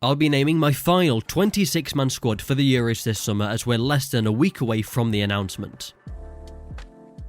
I'll be naming my final 26-man squad for the Euros this summer as we're less than a week away from the announcement.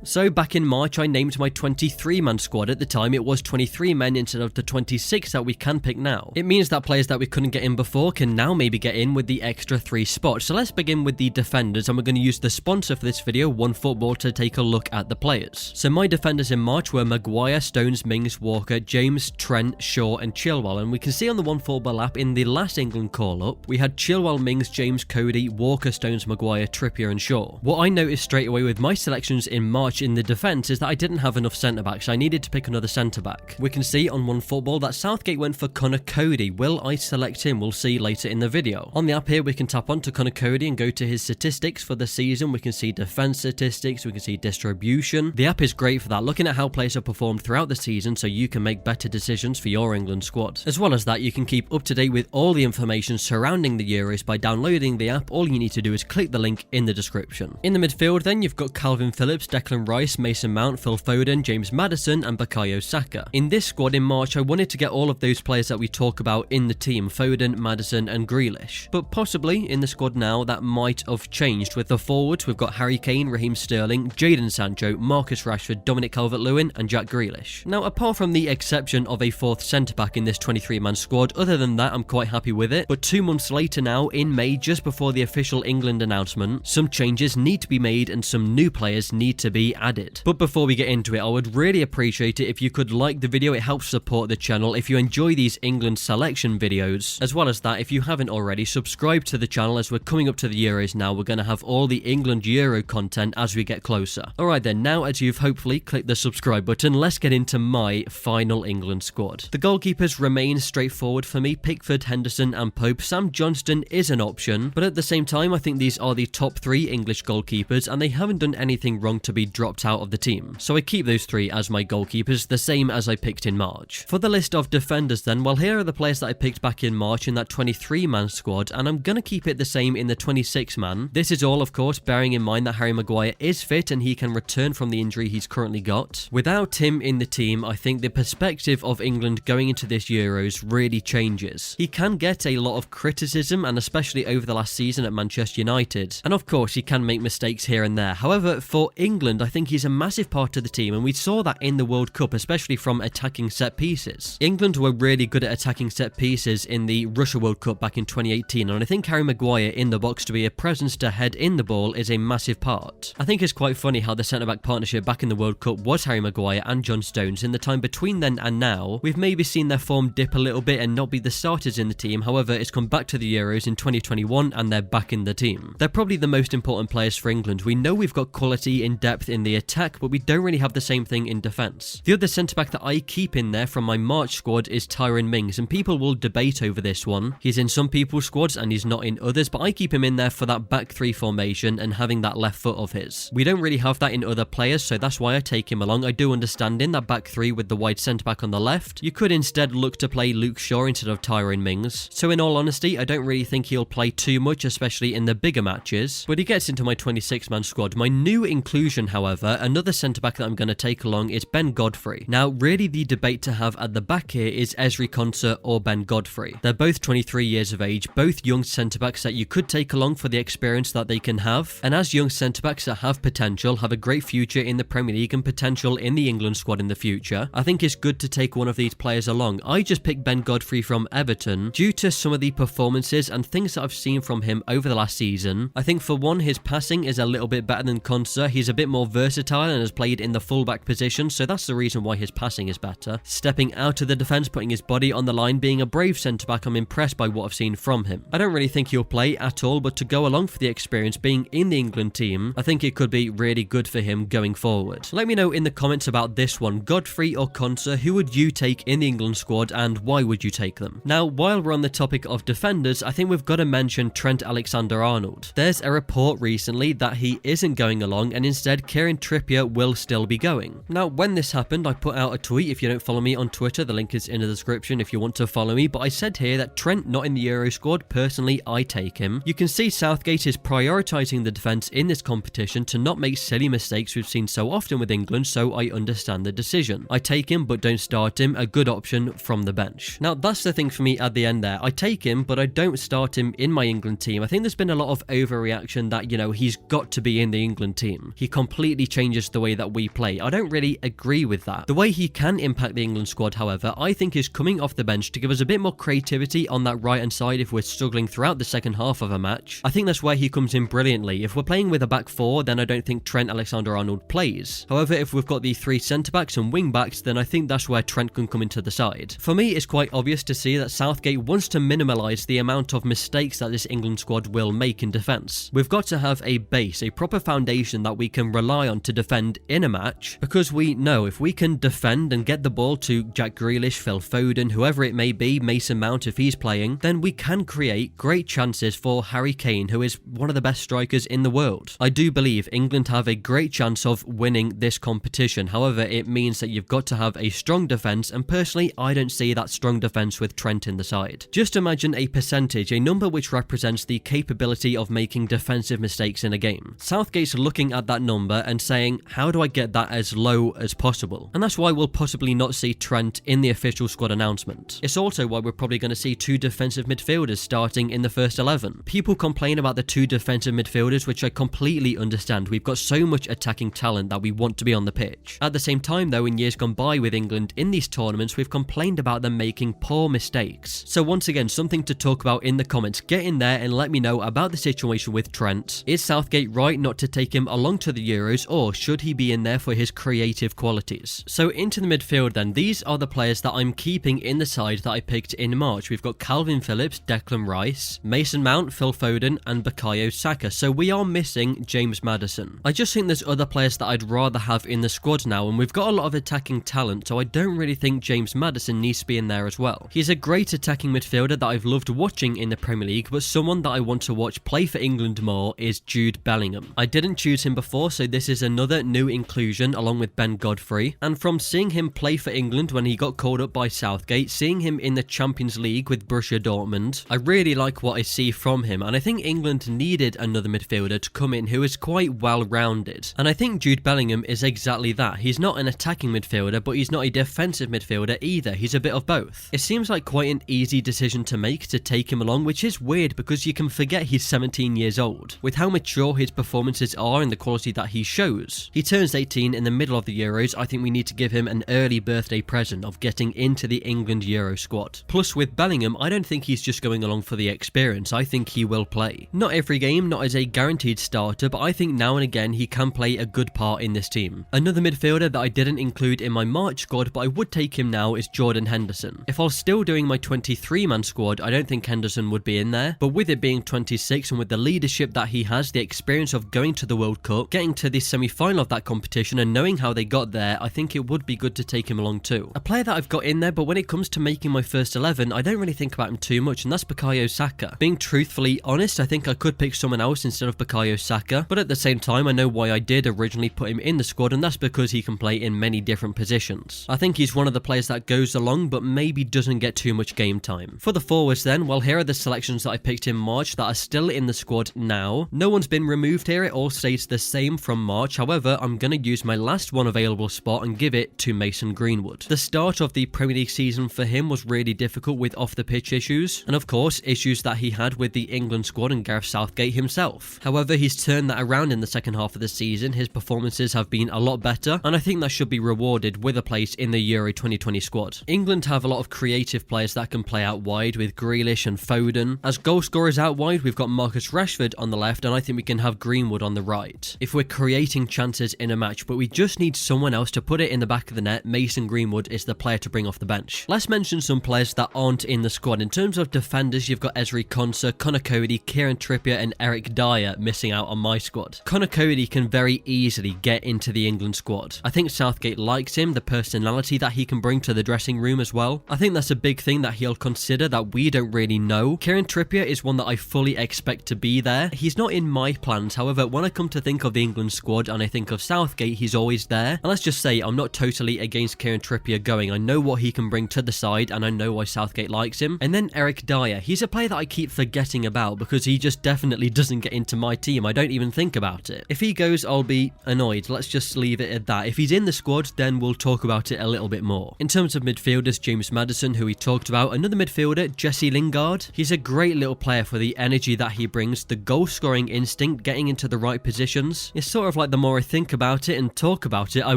So back in March I named my 23-man squad. At the time it was 23 men instead of the 26 that we can pick now. It means that players that we couldn't get in before can now maybe get in with the extra 3 spots. So let's begin with the defenders, and we're going to use the sponsor for this video, OneFootball, to take a look at the players. So my defenders in March were Maguire, Stones, Mings, Walker, James, Trent, Shaw and Chilwell, and we can see on the OneFootball app in the last England call-up we had Chilwell, Mings, James, Cody, Walker, Stones, Maguire, Trippier and Shaw. What I noticed straight away with my selections in March in the defence is that I didn't have enough centre-backs. I needed to pick another centre-back. We can see on OneFootball that Southgate went for Connor Cody. Will I select him? We'll see later in the video. On the app here we can tap onto Connor Cody and go to his statistics for the season. We can see defence statistics, we can see distribution. The app is great for that, looking at how players have performed throughout the season so you can make better decisions for your England squad. As well as that, you can keep up to date with all the information surrounding the Euros by downloading the app. All you need to do is click the link in the description. In the midfield then, you've got Calvin Phillips, Declan Rice, Mason Mount, Phil Foden, James Maddison and Bukayo Saka. In this squad in March I wanted to get all of those players that we talk about in the team, Foden, Maddison and Grealish. But possibly in the squad now that might have changed. With the forwards we've got Harry Kane, Raheem Sterling, Jadon Sancho, Marcus Rashford, Dominic Calvert-Lewin and Jack Grealish. Now apart from the exception of a 4th centre-back in this 23-man squad, other than that I'm quite happy with it. But 2 months later now, in May, just before the official England announcement, some changes need to be made and some new players need to be added. But before we get into it, I would really appreciate it if you could like the video. It helps support the channel if you enjoy these England selection videos. As well as that, if you haven't already, subscribe to the channel as we're coming up to the Euros now. We're going to have all the England Euro content as we get closer. Alright then, now as you've hopefully clicked the subscribe button, let's get into my final England squad. The goalkeepers remain straightforward for me: Pickford, Henderson and Pope. Sam Johnston is an option, but at the same time I think these are the top 3 English goalkeepers and they haven't done anything wrong to be dropped out of the team. So I keep those 3 as my goalkeepers, the same as I picked in March. For the list of defenders then, well, here are the players that I picked back in March in that 23-man squad, and I'm gonna keep it the same in the 26-man. This is all of course bearing in mind that Harry Maguire is fit and he can return from the injury he's currently got. Without him in the team, I think the perspective of England going into this Euros really changes. He can get a lot of criticism, and especially over the last season at Manchester United, and of course he can make mistakes here and there. However, for England I think he's a massive part of the team, and we saw that in the World Cup, especially from attacking set pieces. England were really good at attacking set pieces in the Russia World Cup back in 2018, and I think Harry Maguire in the box to be a presence to head in the ball is a massive part. I think it's quite funny how the centre-back partnership back in the World Cup was Harry Maguire and John Stones. In the time between then and now, we've maybe seen their form dip a little bit and not be the starters in the team. However, it's come back to the Euros in 2021 and they're back in the team. They're probably the most important players for England. We know we've got quality in depth in the attack, but we don't really have the same thing in defence. The other centre-back that I keep in there from my March squad is Tyron Ming, and people will debate over this one. He's in some people's squads and he's not in others, but I keep him in there for that back 3 formation and having that left foot of his. We don't really have that in other players, so that's why I take him along. I do understand in that back 3 with the wide centre-back on the left, you could instead look to play Luke Shaw instead of Tyron Mings. So in all honesty, I don't really think he'll play too much, especially in the bigger matches, but he gets into my 26-man squad. My new inclusion, however, another centre-back that I'm going to take along is Ben Godfrey. Now, really the debate to have at the back here is Ezri Konsa or Ben Godfrey. They're both 23 years of age, both young centre-backs that you could take along for the experience that they can have, and as young centre-backs that have potential, have a great future in the Premier League and potential in the England squad in the future, I think it's good to take one of these players along. I just picked Ben Godfrey from Everton due to some of the performances and things that I've seen from him over the last season. I think for one, his passing is a little bit better than Konsa. He's a bit more versatile and has played in the fullback position, so that's the reason why his passing is better. Stepping out of the defence, putting his body on the line, being a brave centre-back, I'm impressed by what I've seen from him. I don't really think he'll play at all, but to go along for the experience being in the England team, I think it could be really good for him going forward. Let me know in the comments about this one, Godfrey or Konsa, who would you take in the England squad and why would you take them? Now, while we're on the topic of defenders, I think we've got to mention Trent Alexander-Arnold. There's a report recently that he isn't going along and instead Kieran Kieran Trippier will still be going. Now, when this happened, I put out a tweet. If you don't follow me on Twitter, the link is in the description if you want to follow me, but I said here that Trent not in the Euro squad, personally I take him. You can see Southgate is prioritising the defence in this competition to not make silly mistakes we've seen so often with England, so I understand the decision. I take him but don't start him, a good option from the bench. Now that's the thing for me at the end there. I take him but I don't start him in my England team. I think there's been a lot of overreaction that, you know, he's got to be in the England team. He completely changes the way that we play. I don't really agree with that. The way he can impact the England squad, however, I think is coming off the bench to give us a bit more creativity on that right hand side if we're struggling throughout the second half of a match. I think that's where he comes in brilliantly. If we're playing with a back four, then I don't think Trent Alexander-Arnold plays. However, if we've got the three centre-backs and wing-backs, then I think that's where Trent can come into the side. For me, it's quite obvious to see that Southgate wants to minimalise the amount of mistakes that this England squad will make in defence. We've got to have a base, a proper foundation that we can rely on to defend in a match, because we know if we can defend and get the ball to Jack Grealish, Phil Foden, whoever it may be, Mason Mount if he's playing, then we can create great chances for Harry Kane, who is one of the best strikers in the world. I do believe England have a great chance of winning this competition. However, it means that you've got to have a strong defence, and personally I don't see that strong defence with Trent in the side. Just imagine a percentage, a number which represents the capability of making defensive mistakes in a game. Southgate's looking at that number and saying, how do I get that as low as possible? And that's why we'll possibly not see Trent in the official squad announcement. It's also why we're probably going to see two defensive midfielders starting in the first 11. People complain about the two defensive midfielders, which I completely understand. We've got so much attacking talent that we want to be on the pitch. At the same time though, in years gone by with England in these tournaments, we've complained about them making poor mistakes. So once again, something to talk about in the comments. Get in there and let me know about the situation with Trent. Is Southgate right not to take him along to the Euros, or should he be in there for his creative qualities? So into the midfield then, these are the players that I'm keeping in the side that I picked in March. We've got Calvin Phillips, Declan Rice, Mason Mount, Phil Foden and Bukayo Saka. So we are missing James Maddison. I just think there's other players that I'd rather have in the squad now, and we've got a lot of attacking talent, so I don't really think James Maddison needs to be in there as well. He's a great attacking midfielder that I've loved watching in the Premier League, but someone that I want to watch play for England more is Jude Bellingham. I didn't choose him before, so this is another new inclusion along with Ben Godfrey, and from seeing him play for England when he got called up by Southgate, seeing him in the Champions League with Borussia Dortmund, I really like what I see from him, and I think England needed another midfielder to come in who is quite well rounded, and I think Jude Bellingham is exactly that. He's not an attacking midfielder, but he's not a defensive midfielder either. He's a bit of both. It seems like quite an easy decision to make to take him along, which is weird because you can forget he's 17 years old. With how mature his performances are and the quality that he shows, he turns 18 in the middle of the Euros. I think we need to give him an early birthday present of getting into the England Euro squad. Plus with Bellingham, I don't think he's just going along for the experience. I think he will play. Not every game, not as a guaranteed starter, but I think now and again he can play a good part in this team. Another midfielder that I didn't include in my March squad, but I would take him now, is Jordan Henderson. If I was still doing my 23-man squad, I don't think Henderson would be in there, but with it being 26 and with the leadership that he has, the experience of going to the World Cup, getting to the semi-final of that competition and knowing how they got there, I think it would be good to take him along too. A player that I've got in there, but when it comes to making my first 11, I don't really think about him too much, and that's Bukayo Saka. Being truthfully honest, I think I could pick someone else instead of Bukayo Saka, but at the same time I know why I did originally put him in the squad, and that's because he can play in many different positions. I think he's one of the players that goes along but maybe doesn't get too much game time. For the forwards then, well, here are the selections that I picked in March that are still in the squad now. No one's been removed here, it all stays the same from March. However, I'm going to use my last one available spot and give it to Mason Greenwood. The start of the Premier League season for him was really difficult with off the pitch issues, and of course issues that he had with the England squad and Gareth Southgate himself. However, he's turned that around in the second half of the season. His performances have been a lot better, and I think that should be rewarded with a place in the Euro 2020 squad. England have a lot of creative players that can play out wide with Grealish and Foden. As goal scorers out wide, we've got Marcus Rashford on the left, and I think we can have Greenwood on the right. If we're creating chances in a match, but we just need someone else to put it in the back of the net, Mason Greenwood is the player to bring off the bench. Let's mention some players that aren't in the squad. In terms of defenders, you've got Ezri Konsa, Conor Cody, Kieran Trippier and Eric Dyer missing out on my squad. Conor Cody can very easily get into the England squad. I think Southgate likes him, the personality that he can bring to the dressing room as well. I think that's a big thing that he'll consider that we don't really know. Kieran Trippier is one that I fully expect to be there. He's not in my plans, however, when I come to think of the England squad, squad and I think of Southgate, he's always there. And let's just say I'm not totally against Kieran Trippier going. I know what he can bring to the side and I know why Southgate likes him. And then Eric Dyer, he's a player that I keep forgetting about because he just definitely doesn't get into my team. I don't even think about it. If he goes, I'll be annoyed. Let's just leave it at that. If he's in the squad, then we'll talk about it a little bit more. In terms of midfielders, James Maddison, who we talked about, another midfielder, Jesse Lingard. He's a great little player for the energy that he brings, the goal scoring instinct, getting into the right positions. It's sort of like the more I think about it and talk about it, I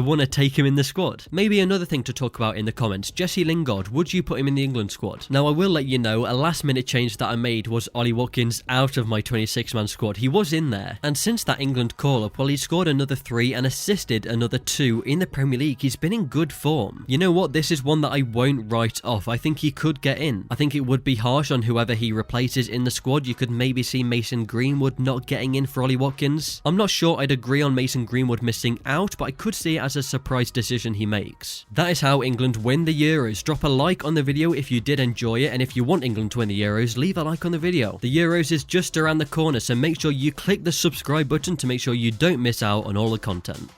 want to take him in the squad. Maybe another thing to talk about in the comments, Jesse Lingard, would you put him in the England squad? Now I will let you know, a last minute change that I made was Ollie Watkins out of my 26-man squad. He was in there, and since that England call-up, well, he scored another 3 and assisted another 2 in the Premier League. He's been in good form. You know what, this is one that I won't write off. I think he could get in. I think it would be harsh on whoever he replaces in the squad. You could maybe see Mason Greenwood not getting in for Ollie Watkins. I'm not sure I'd agree on Mason Greenwood missing out, but I could see it as a surprise decision he makes. That is how England win the Euros. Drop a like on the video if you did enjoy it, and if you want England to win the Euros, leave a like on the video. The Euros is just around the corner, so make sure you click the subscribe button to make sure you don't miss out on all the content.